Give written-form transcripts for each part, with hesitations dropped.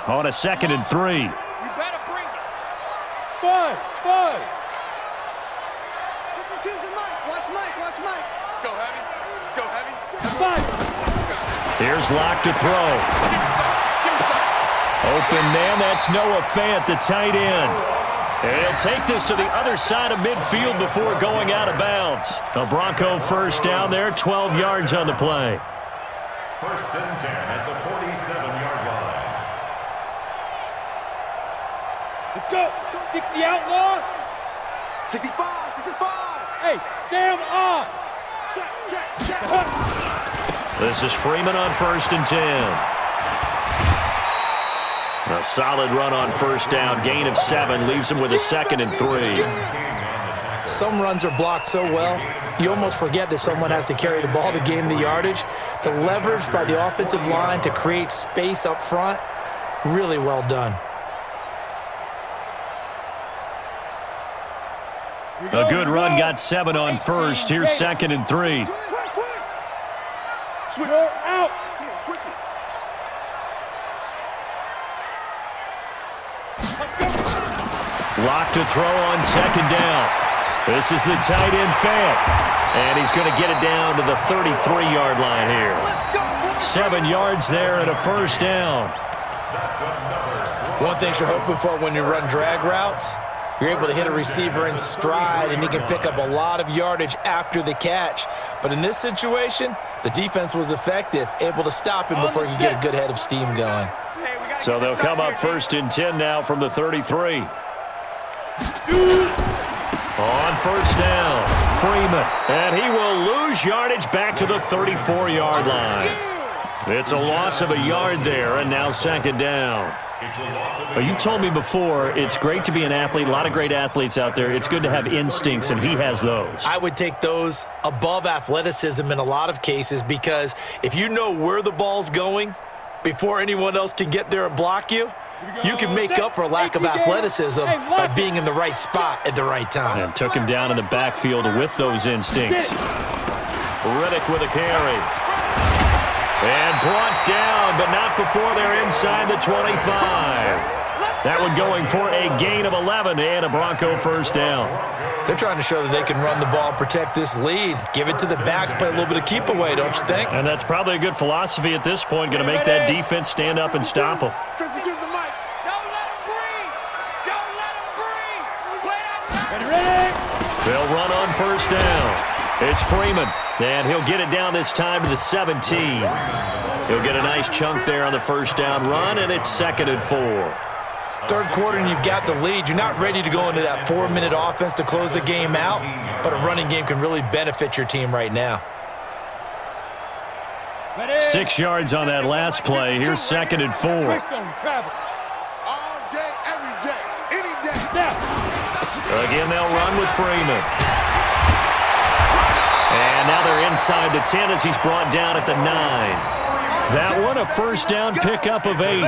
on a 2nd and 3. You better bring it. Five. Watch Mike. Let's go heavy. Five. Here's Locke to throw. Give me some. Open man, that's Noah Fant, the tight end. And he'll take this to the other side of midfield before going out of bounds. A Bronco first down there, 12 yards on the play. 1st and 10 at the 47-yard line. Let's go. 60 outlaw. 65. Hey, Sam off. Check. This is Freeman on 1st and 10. A solid run on 1st down, gain of 7, leaves him with a 2nd and 3. Some runs are blocked so well, you almost forget that someone has to carry the ball to gain the yardage. The leverage by the offensive line to create space up front, really well done. A good run, got 7 on 1st. Here's 2nd and 3. Switch out. Switch it. Locked to throw on 2nd down. This is the tight end Fant. And he's going to get it down to the 33-yard line here. 7 yards there and a 1st down. One thing you're hoping for when you run drag routes, you're able to hit a receiver in stride, and he can pick up a lot of yardage after the catch. But in this situation, the defense was effective, able to stop him before he could get a good head of steam going. So they'll come up 1st and 10 now from the 33. On 1st down, Freeman. And he will lose yardage back to the 34-yard line. It's a loss of a yard there, and now 2nd down. Well, you've told me before, it's great to be an athlete. A lot of great athletes out there. It's good to have instincts, and he has those. I would take those above athleticism in a lot of cases, because if you know where the ball's going before anyone else can get there and block you, you can make up for lack of athleticism by being in the right spot at the right time. And took him down in the backfield with those instincts. Riddick with a carry. And brought down, but not before they're inside the 25. That one going for a gain of 11 and a Bronco 1st down. They're trying to show that they can run the ball and protect this lead. Give it to the backs, play a little bit of keep away, don't you think? And that's probably a good philosophy at this point, going to make that defense stand up and stop them. Don't let him breathe. They'll run on 1st down. It's Freeman, and he'll get it down this time to the 17. He'll get a nice chunk there on the 1st down run, and it's 2nd and 4. Third quarter and you've got the lead. You're not ready to go into that 4-minute offense to close the game out, but a running game can really benefit your team right now. 6 yards on that last play. Here's 2nd and 4. All day, every day, any day. Again, they'll run with Freeman. And now they're inside the 10 as he's brought down at the 9. That one, a 1st down pickup of 8.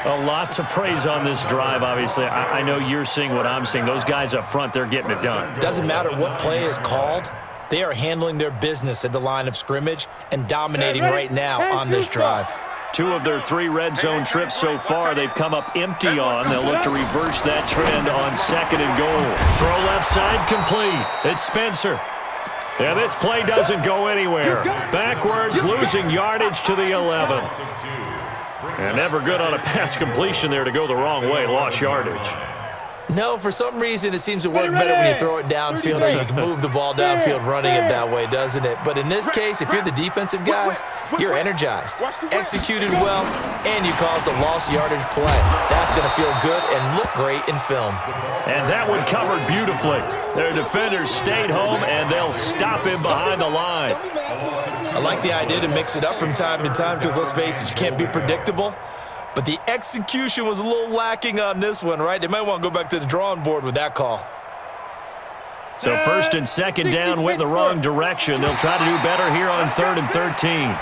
A lot to praise on this drive, obviously. I know you're seeing what I'm seeing. Those guys up front, they're getting it done. Doesn't matter what play is called. They are handling their business at the line of scrimmage and dominating right now on this drive. 2 of their 3 red zone trips so far, they've come up empty on. They'll look to reverse that trend on 2nd and goal. Throw left side complete. It's Spencer. Yeah, this play doesn't go anywhere. Backwards, losing yardage to the 11. And never good on a pass completion there to go the wrong way. Lost yardage. No, for some reason, it seems to work better when you throw it downfield, or you can move the ball downfield running it that way, doesn't it? But in this case, if you're the defensive guys, you're energized, executed well, and you caused a lost yardage play. That's going to feel good and look great in film. And that one covered beautifully. Their defenders stayed home, and they'll stop him behind the line. I like the idea to mix it up from time to time because, let's face it, you can't be predictable. But the execution was a little lacking on this one, right? They might want to go back to the drawing board with that call. So 1st and 2nd down went in the wrong direction. They'll try to do better here on 3rd and 13.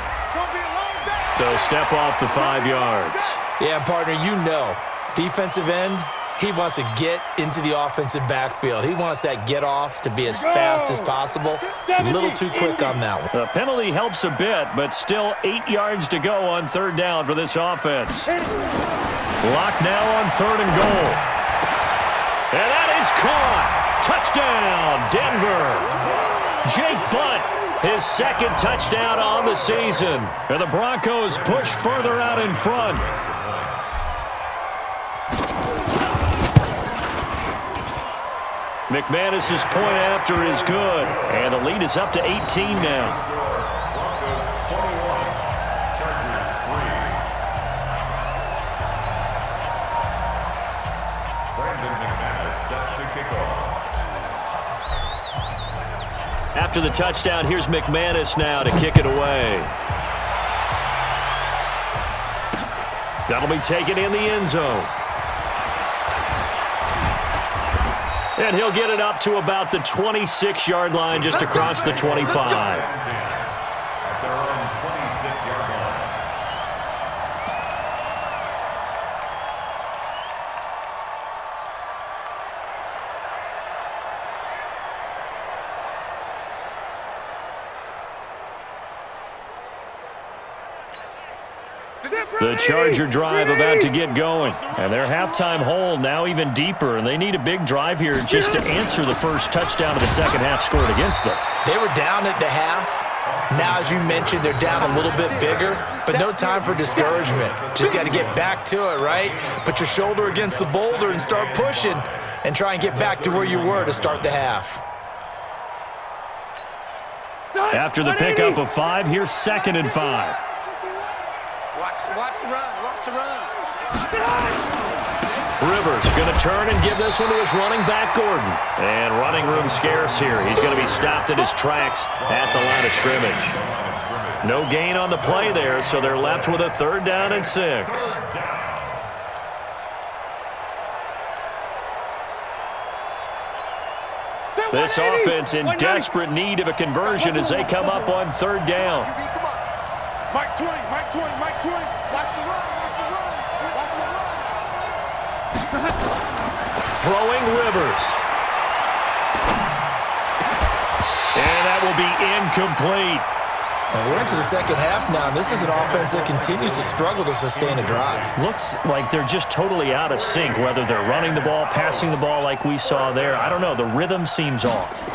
They'll step off the 5 yards. Yeah, partner, you know, defensive end, he wants to get into the offensive backfield. He wants that get off to be as fast as possible. A little too quick on that one. The penalty helps a bit, but still 8 yards to go on 3rd down for this offense. Locked now on 3rd and goal. And that is caught. Touchdown, Denver. Jake Butt, his 2nd touchdown on the season. And the Broncos push further out in front. McManus's point after is good. And the lead is up to 18 now. After the touchdown, here's McManus now to kick it away. That'll be taken in the end zone. And he'll get it up to about the 26-yard line, just across the 25. At their own 26-yard line. The Charger drive about to get going. And their halftime hole now even deeper. And they need a big drive here just to answer the first touchdown of the second half scored against them. They were down at the half. Now, as you mentioned, they're down a little bit bigger. But no time for discouragement. Just got to get back to it, right? Put your shoulder against the boulder and start pushing. And try and get back to where you were to start the half. After the pickup of 5, here's 2nd and 5. Watch the run. Watch the run. Rivers going to turn and give this one to his running back, Gordon. And running room scarce here. He's going to be stopped in his tracks at the line of scrimmage. No gain on the play there, so they're left with a 3rd down and 6. This offense in desperate need of a conversion as they come up on 3rd down. Mike 20, Mike 20, Mike 20. Watch the run, watch the run, watch the run. Throwing Rivers. And that will be incomplete. And we're into the second half now. This is an offense that continues to struggle to sustain a drive. Looks like they're just totally out of sync, whether they're running the ball, passing the ball like we saw there. I don't know. The rhythm seems off.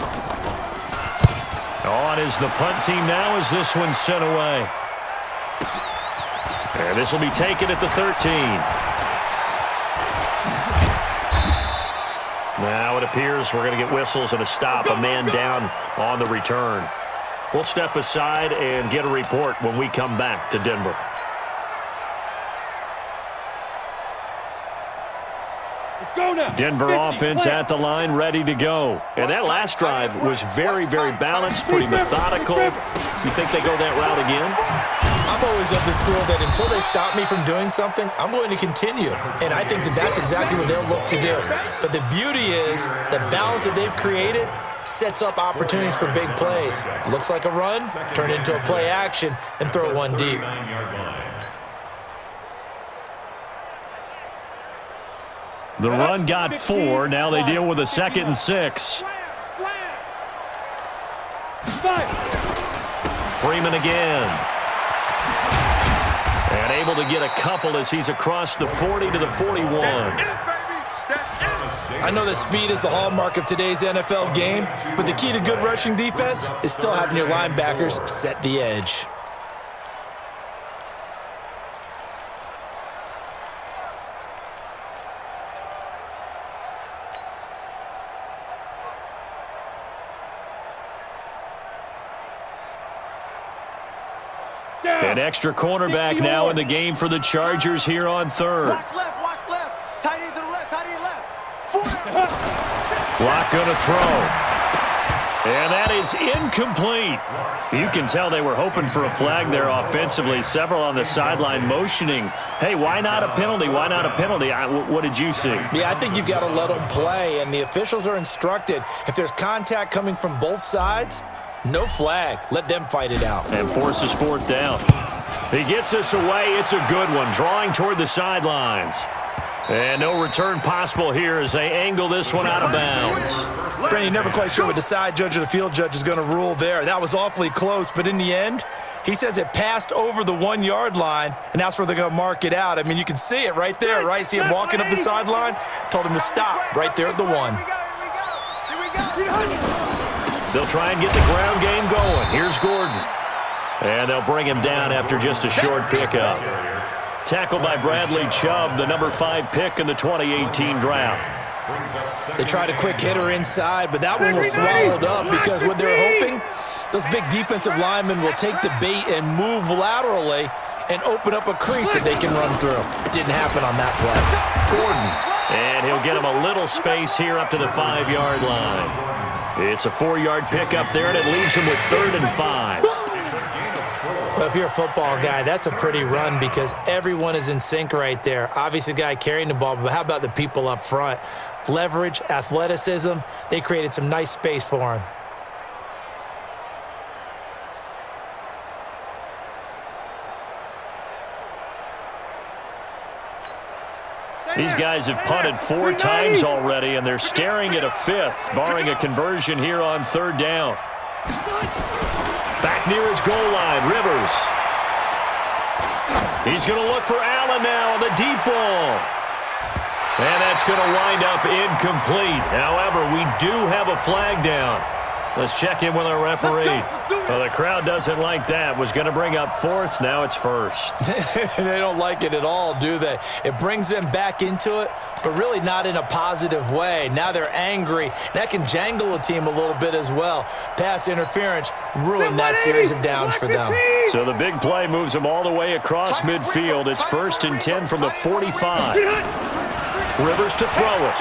On is the punt team now as this one's sent away. And this will be taken at the 13. Now it appears we're going to get whistles and a stop. A man down on the return. We'll step aside and get a report when we come back to Denver. Let's go now. Denver 50, offense play. at the line, ready to go. And that last drive was very, very balanced, pretty methodical. You think they go that route again? I'm always of the school that until they stop me from doing something, I'm going to continue. And I think that that's exactly what they'll look to do. But the beauty is the balance that they've created sets up opportunities for big plays. Looks like a run, turn it into a play action, and throw one deep. The run got 4. Now they deal with a 2nd and 6. Freeman again. And able to get a couple as he's across the 40 to the 41. I know that speed is the hallmark of today's NFL game, but the key to good rushing defense is still having your linebackers set the edge. An extra cornerback now in the game for the Chargers here on 3rd. Watch left. Tight end to the left, tight end left. Block going to throw. And that is incomplete. You can tell they were hoping for a flag there offensively. Several on the sideline motioning. Hey, why not a penalty? Why not a penalty? What did you see? Yeah, I think you've got to let them play, and the officials are instructed. If there's contact coming from both sides, no flag. Let them fight it out. And forces 4th down. He gets us away. It's a good one. Drawing toward the sidelines. And no return possible here as they angle this one out of bounds. Brandon, never quite sure what the side judge or the field judge is going to rule there. That was awfully close, but in the end, He says it passed over the 1 yard line, and that's where they're going to mark it out. I mean, you can see it right there, right? See him walking up the sideline? Told him to stop right there at the 1. They'll try and get the ground game going. Here's Gordon. And they'll bring him down after just a short pickup. Tackled by Bradley Chubb, the number 5 pick in the 2018 draft. They tried a quick hitter inside, but that one was swallowed up because what they're hoping, those big defensive linemen will take the bait and move laterally and open up a crease that they can run through. Didn't happen on that play. Gordon. And he'll get him a little space here up to the 5-yard line. It's a 4-yard pickup there, and it leaves him with 3rd and 5. Well, if you're a football guy, that's a pretty run because everyone is in sync right there. Obviously, the guy carrying the ball, but how about the people up front? Leverage, athleticism, they created some nice space for him. These guys have punted 4 times already, and they're staring at a 5th, barring a conversion here on 3rd down. Back near his goal line, Rivers. He's going to look for Allen now on the deep ball. And that's going to wind up incomplete. However, we do have a flag down. Let's check in with our referee. Well, the crowd doesn't like that. Was going to bring up 4th. Now it's 1st. They don't like it at all, do they? It brings them back into it, but really not in a positive way. Now they're angry. That can jangle a team a little bit as well. Pass interference ruined that series of downs for them. So the big play moves them all the way across midfield. It's 1st and 10 from the 45. Rivers to throw it.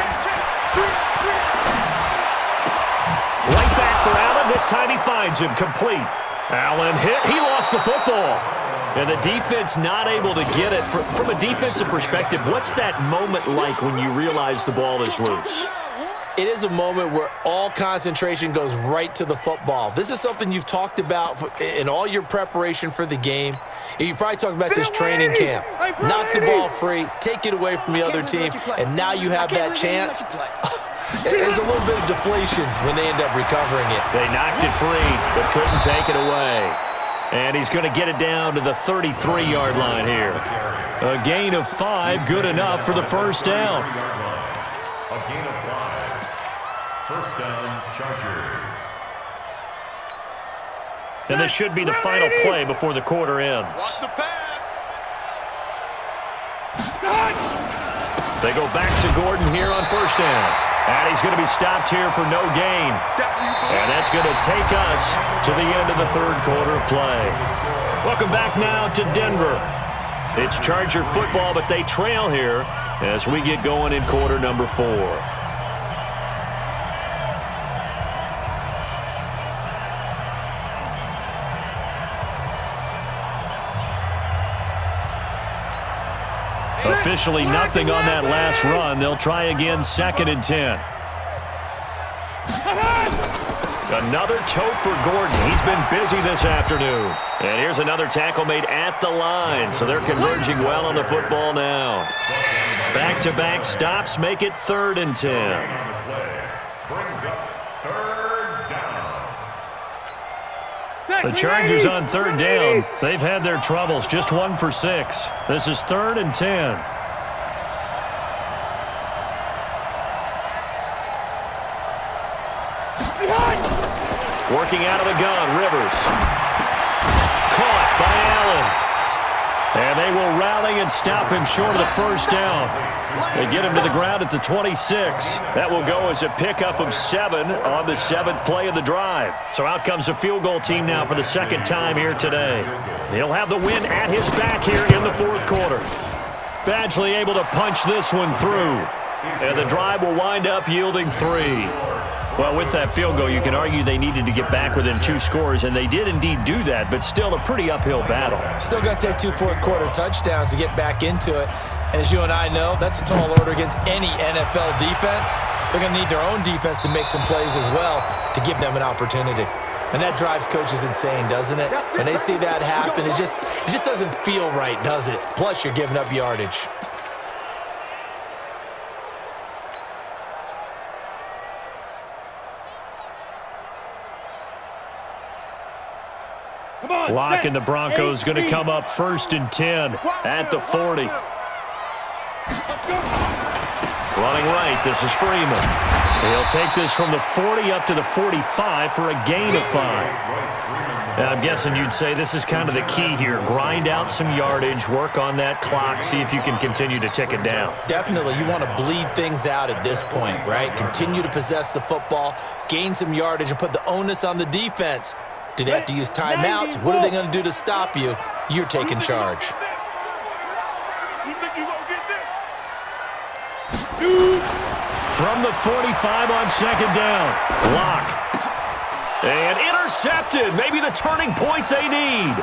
Right back for Allen. This time he finds him complete. Allen hit. He lost the football. And the defense not able to get it. From a defensive perspective, what's that moment like when you realize the ball is loose? It is a moment where all concentration goes right to the football. This is something you've talked about in all your preparation for the game. You probably talked about since training camp. Knock the ball free, take it away from the other team, and now you have that chance. There's a little bit of deflation when they end up recovering it. They knocked it free, but couldn't take it away. And he's going to get it down to the 33-yard line here. A gain of 5, good enough for the 1st down. A gain of 5. 1st down, Chargers. And this should be the final play before the quarter ends. Watch the pass. They go back to Gordon here on 1st down. And he's going to be stopped here for no gain. And that's going to take us to the end of the 3rd quarter of play. Welcome back now to Denver. It's Charger football, but they trail here as we get going in quarter number 4. Officially nothing on that last run. They'll try again, 2nd and 10. Another tote for Gordon. He's been busy this afternoon. And here's another tackle made at the line. So they're converging well on the football now. Back-to-back stops make it 3rd and 10. Brings up 3rd down. The Chargers on 3rd down. They've had their troubles. Just 1 for 6. This is 3rd and 10. Working out of the gun, Rivers. Caught by Allen. And they will rally and stop him short of the 1st down. They get him to the ground at the 26. That will go as a pickup of 7 on the 7th play of the drive. So out comes the field goal team now for the 2nd time here today. He'll have the win at his back here in the 4th quarter. Badgley able to punch this one through. And the drive will wind up yielding 3. Well, with that field goal, you can argue they needed to get back within 2 scores, and they did indeed do that, but still a pretty uphill battle. Still going to take 2 fourth-quarter touchdowns to get back into it. And as you and I know, that's a tall order against any NFL defense. They're going to need their own defense to make some plays as well to give them an opportunity. And that drives coaches insane, doesn't it? When they see that happen, it just doesn't feel right, does it? Plus, you're giving up yardage. Lock and the Broncos going to come up 1st and 10 at the 40. Running right, this is Freeman. He'll take this from the 40 up to the 45 for a gain of 5. I'm guessing you'd say this is kind of the key here. Grind out some yardage, work on that clock, see if you can continue to tick it down. Definitely, you want to bleed things out at this point, right? Continue to possess the football, gain some yardage, and put the onus on the defense. Do they have to use timeouts? What are they going to do to stop you? You're taking charge. From the 45 on 2nd down. Lock. And intercepted. Maybe the turning point they need.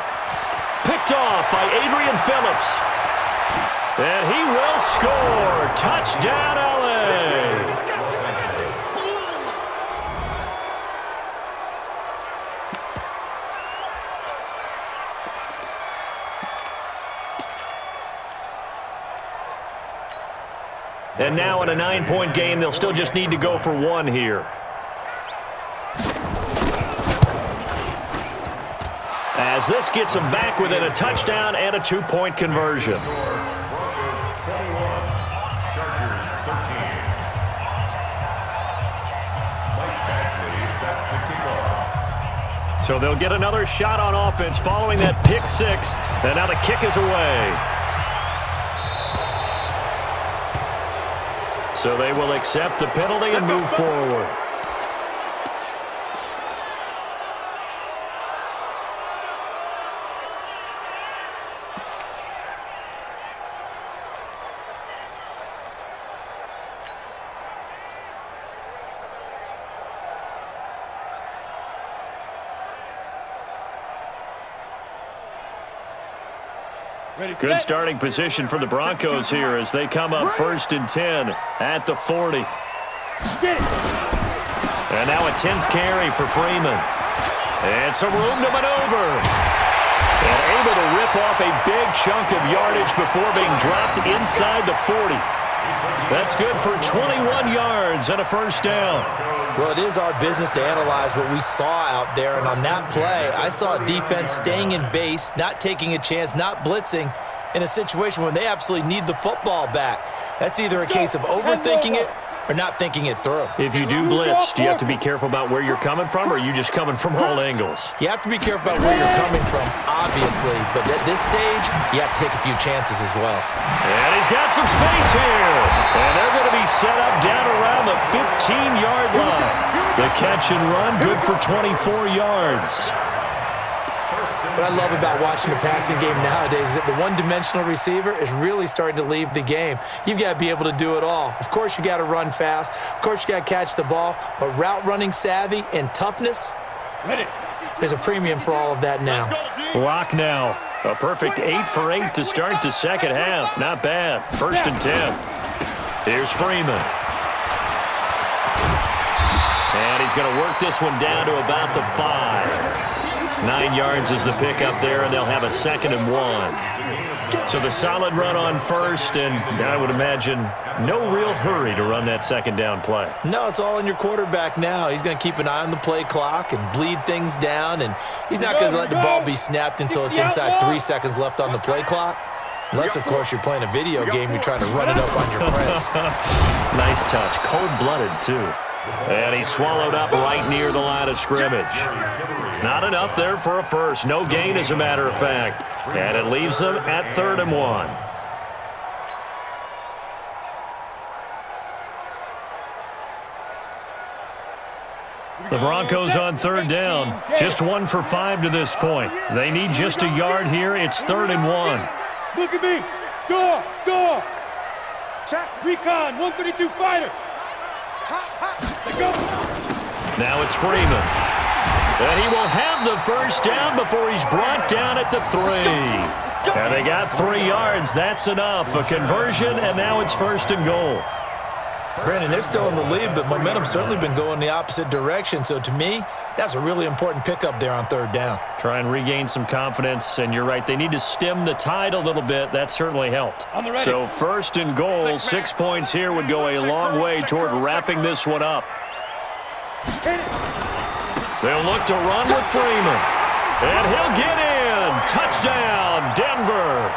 Picked off by Adrian Phillips. And he will score. Touchdown, LA. And now in a 9-point game, they'll still just need to go for 1 here. As this gets them back within a touchdown and a 2-point conversion. So they'll get another shot on offense following that pick 6. And now the kick is away. So they will accept the penalty and move forward. Good starting position for the Broncos here as they come up 1st and 10 at the 40. And now a 10th carry for Freeman. And some room to maneuver. And able to rip off a big chunk of yardage before being dropped inside the 40. That's good for 21 yards and a 1st down. Well, it is our business to analyze what we saw out there, and on that play, I saw a defense staying in base, not taking a chance, not blitzing in a situation when they absolutely need the football back. That's either a case of overthinking it or not thinking it through. If you do blitz, do you have to be careful about where you're coming from, or are you just coming from all angles? You have to be careful about where you're coming from, obviously, but at this stage, you have to take a few chances as well. And he's got some space here. And they're going to be set up down around the 15-yard line. The catch and run, good for 24 yards. What I love about watching the passing game nowadays is that the one-dimensional receiver is really starting to leave the game. You've got to be able to do it all. Of course, you got to run fast. Of course, you got to catch the ball. But route running savvy and toughness, there's a premium for all of that now. Lock now. A perfect 8 for 8 to start the second half. Not bad. 1st and 10. Here's Freeman. And he's going to work this one down to about the 5. 9 yards is the pickup there, and they'll have a 2nd and 1. So the solid run on 1st, and I would imagine no real hurry to run that 2nd down play. No, it's all in your quarterback now. He's going to keep an eye on the play clock and bleed things down, and he's not going to let the ball be snapped until it's inside 3 seconds left on the play clock. Unless, of course, you're playing a video game, you're trying to run it up on your friend. Nice touch. Cold-blooded, too. And he swallowed up right near the line of scrimmage. Not enough there for a first. No gain, as a matter of fact. And it leaves them at 3rd and 1. The Broncos on 3rd down. Just 1 for 5 to this point. They need just a yard here. It's 3rd and 1. Look at me. Door. Check. Recon. 132 fighter. Now it's Freeman. And he will have the 1st down before he's brought down at the 3. And they got 3 yards. That's enough. A conversion, and now it's 1st and goal. Brandon, they're still in the lead, but momentum's certainly been going the opposite direction. So to me, that's a really important pickup there on 3rd down. Try and regain some confidence, and you're right. They need to stem the tide a little bit. That certainly helped. So 1st and goal, 6 points here would go a long way toward wrapping this one up. They'll look to run with Freeman. And he'll get in. Touchdown, Denver.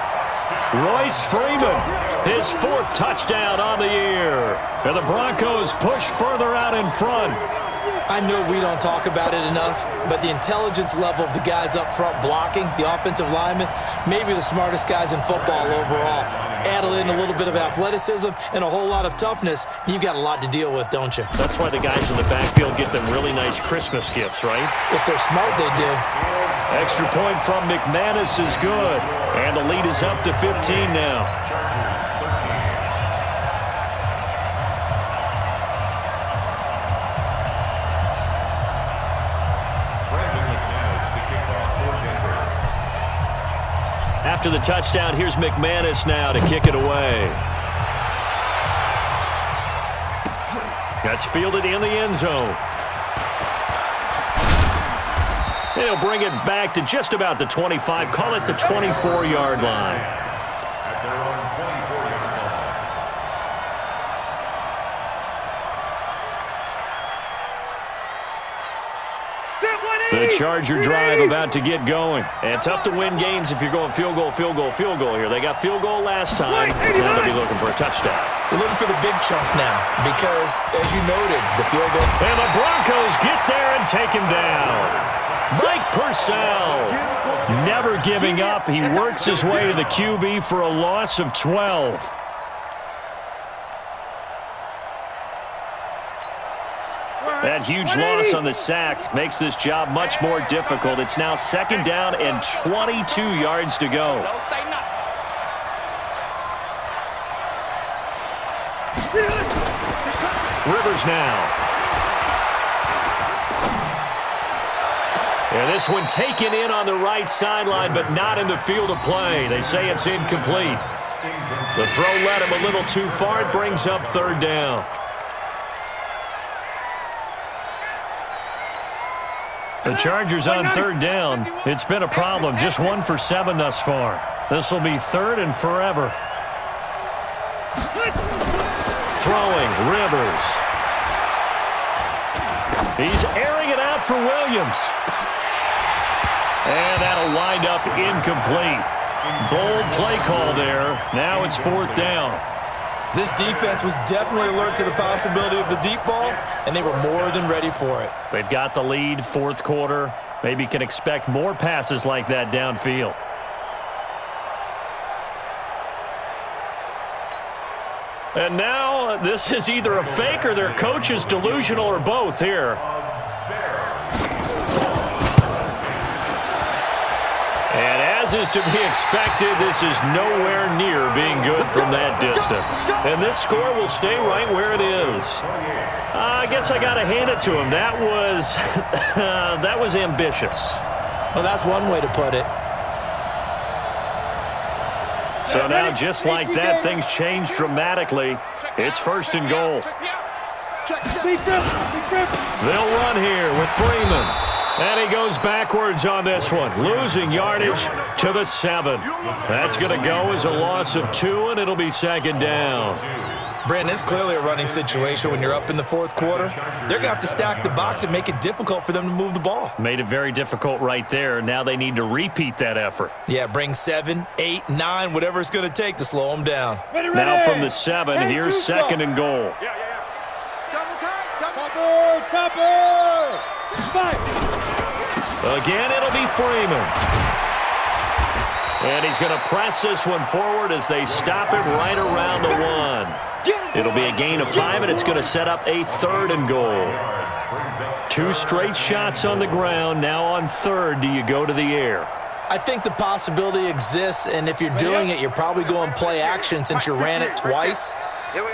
Royce Freeman, his 4th touchdown on the year. And the Broncos push further out in front. I know we don't talk about it enough, but the intelligence level of the guys up front blocking, the offensive linemen, maybe the smartest guys in football overall. Add in a little bit of athleticism and a whole lot of toughness, you've got a lot to deal with, don't you? That's why the guys in the backfield get them really nice Christmas gifts, right? If they're smart, they do. Extra point from McManus is good. And the lead is up to 15 now. After the touchdown, here's McManus now to kick it away. That's fielded in the end zone. He'll bring it back to just about the 25. Call it the 24-yard line. At their own 24-yard line. The Charger drive about to get going. And tough to win games if you're going field goal, field goal, field goal here. They got field goal last time. Now they'll be looking for a touchdown. They're looking for the big chunk now because, as you noted, the field goal. And the Broncos get there and take him down. Mike Purcell, never giving up. He works his way to the QB for a loss of 12. That huge loss on the sack makes this job much more difficult. It's now 2nd down and 22 yards to go. Don't say nothing. Rivers now. And this one taken in on the right sideline, but not in the field of play. They say it's incomplete. The throw led him a little too far. It brings up 3rd down. The Chargers on 3rd down. It's been a problem. Just 1 for 7 thus far. This will be 3rd and forever. Throwing, Rivers. He's airing it out for Williams. And that'll wind up incomplete. Bold play call there. Now it's 4th down. This defense was definitely alert to the possibility of the deep ball, and they were more than ready for it. They've got the lead, 4th quarter. Maybe can expect more passes like that downfield. And now this is either a fake or their coach is delusional or both here. And as is to be expected, this is nowhere near being good from that distance. And this score will stay right where it is. I guess I got to hand it to him. That was, that was ambitious. Well, that's one way to put it. So now, just like that, things change dramatically. It's 1st and goal. They'll run here with Freeman. And he goes backwards on this one, losing yardage to the 7. That's going to go as a loss of 2, and it'll be 2nd down. Brandon, it's clearly a running situation when you're up in the 4th quarter. They're going to have to stack the box and make it difficult for them to move the ball. Made it very difficult right there. Now they need to repeat that effort. Yeah, bring 7, 8, 9, whatever it's going to take to slow them down. Now from the 7, here's 2nd and goal. Topper! Again, it'll be Freeman. And he's going to press this one forward as they stop it right around the 1. It'll be a gain of 5, and it's going to set up a 3rd and goal. 2 straight shots on the ground. Now on 3rd, do you go to the air? I think the possibility exists, and if you're doing it, you're probably going play action since you ran it twice.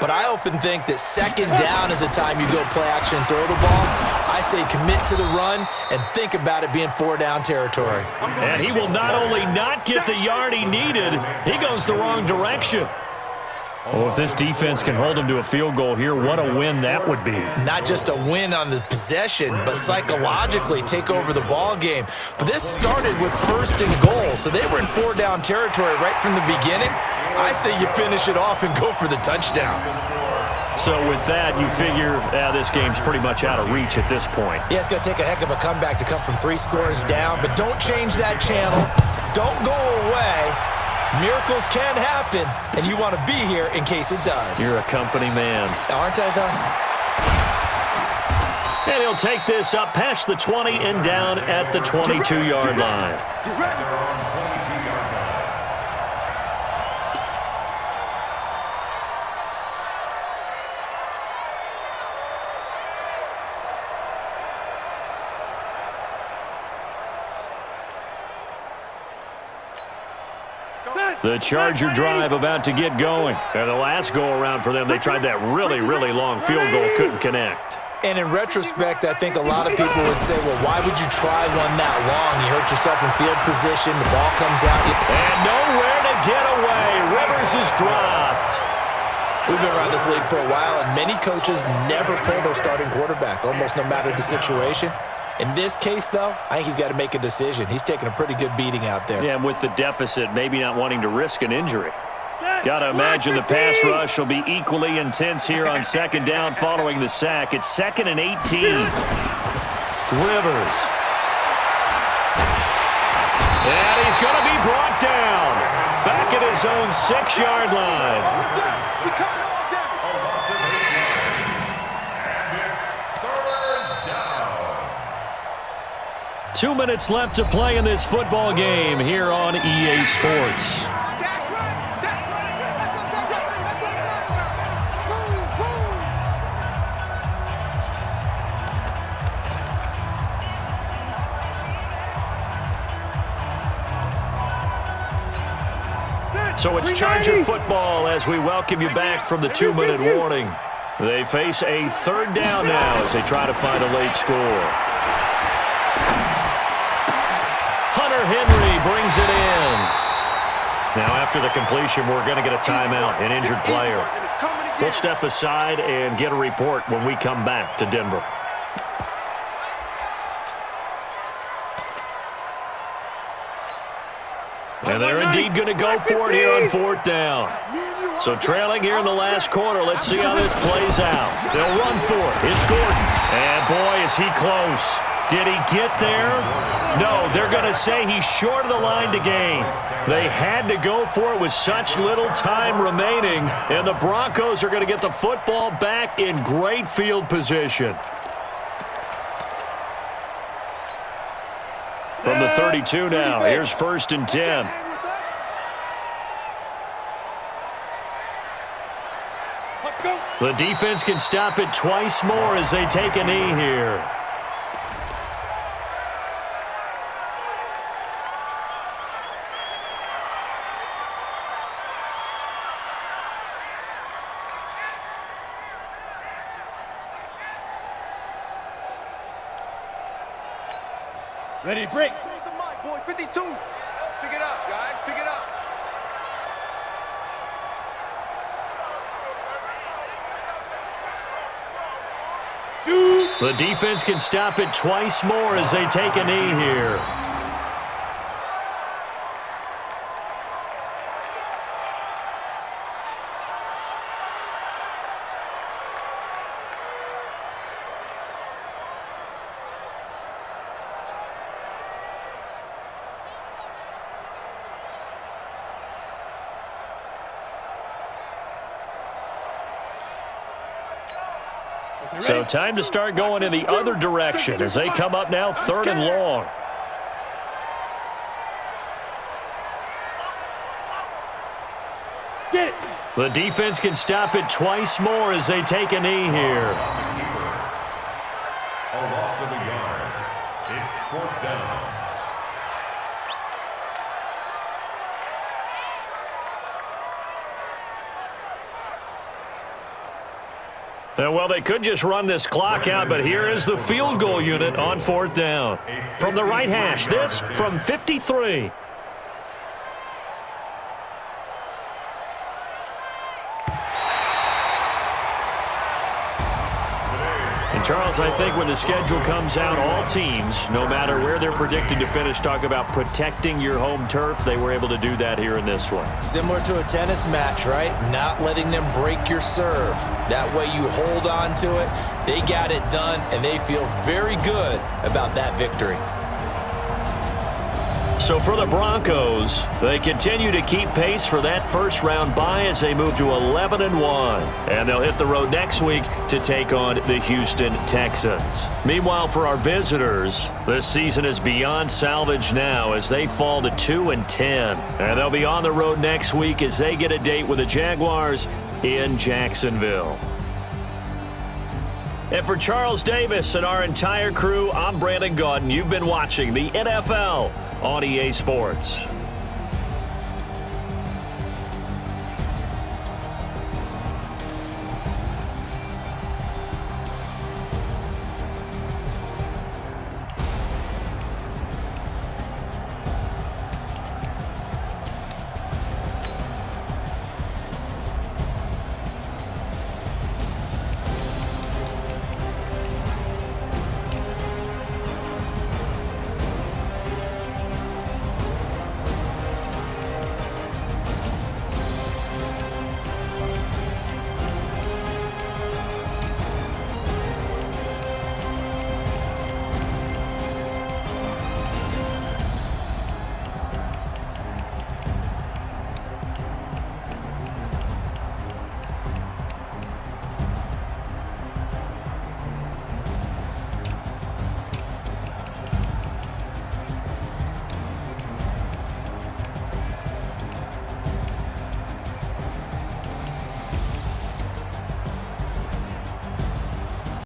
But I often think that 2nd down is the time you go play action and throw the ball. I say commit to the run and think about it being 4-down territory. And he will not only not get the yard he needed, he goes the wrong direction. Oh, if this defense can hold him to a field goal here, what a win that would be. Not just a win on the possession, but psychologically take over the ball game. But this started with 1st and goal, so they were in 4-down territory right from the beginning. I say you finish it off and go for the touchdown. So with that, you figure this game's pretty much out of reach at this point. Yeah, it's going to take a heck of a comeback to come from 3 scores down, but don't change that channel. Don't go away. Miracles can happen, and you want to be here in case it does. You're a company man. Aren't I, though? And he'll take this up past the 20 and down at the 22-yard line. The Charger drive about to get going. And the last go-around for them, they tried that really, really long field goal, couldn't connect. And in retrospect, I think a lot of people would say, well, why would you try one that long? You hurt yourself in field position, the ball comes out. And nowhere to get away. Rivers is dropped. We've been around this league for a while, and many coaches never pull their starting quarterback, almost no matter the situation. In this case, though, I think he's got to make a decision. He's taking a pretty good beating out there. Yeah, and with the deficit, maybe not wanting to risk an injury. Got to imagine the pass rush will be equally intense here on second down following the sack. It's 2nd and 18. Rivers. And he's going to be brought down. Back at his own 6-yard line. 2 minutes left to play in this football game here on EA Sports. So it's Charger football as we welcome you back from the 2-minute warning. They face a 3rd down now as they try to find a late score. Hunter Henry brings it in. Now after the completion, we're going to get a timeout, an injured player. We'll step aside and get a report when we come back to Denver. And they're indeed going to go for it here on 4th down. So trailing here in the last quarter, let's see how this plays out. They'll run for it. It's Gordon. And boy, is he close. Did he get there? No, they're going to say he's short of the line to gain. They had to go for it with such little time remaining, and the Broncos are going to get the football back in great field position. From the 32 now, here's 1st and 10. The defense can stop it twice more as they take a knee here. Ready to break. The mic, boys. 52. Pick it up, guys. Pick it up. Shoot. The defense can stop it twice more as they take a knee here. So time to start going in the other direction as they come up now 3rd and long. Get it. The defense can stop it twice more as they take a knee here. A loss of a yard. It's 4th down. Well, they could just run this clock out, but here is the field goal unit on 4th down. From the right hash, this from 53. And, Charles, I think when the schedule comes out, all teams, no matter where they're predicted to finish, talk about protecting your home turf. They were able to do that here in this one. Similar to a tennis match, right? Not letting them break your serve. That way you hold on to it. They got it done, and they feel very good about that victory. So for the Broncos, they continue to keep pace for that first-round bye as they move to 11-1. And they'll hit the road next week to take on the Houston Texans. Meanwhile, for our visitors, this season is beyond salvage now as they fall to 2-10. And they'll be on the road next week as they get a date with the Jaguars in Jacksonville. And for Charles Davis and our entire crew, I'm Brandon Gaudin. You've been watching the NFL on EA Sports.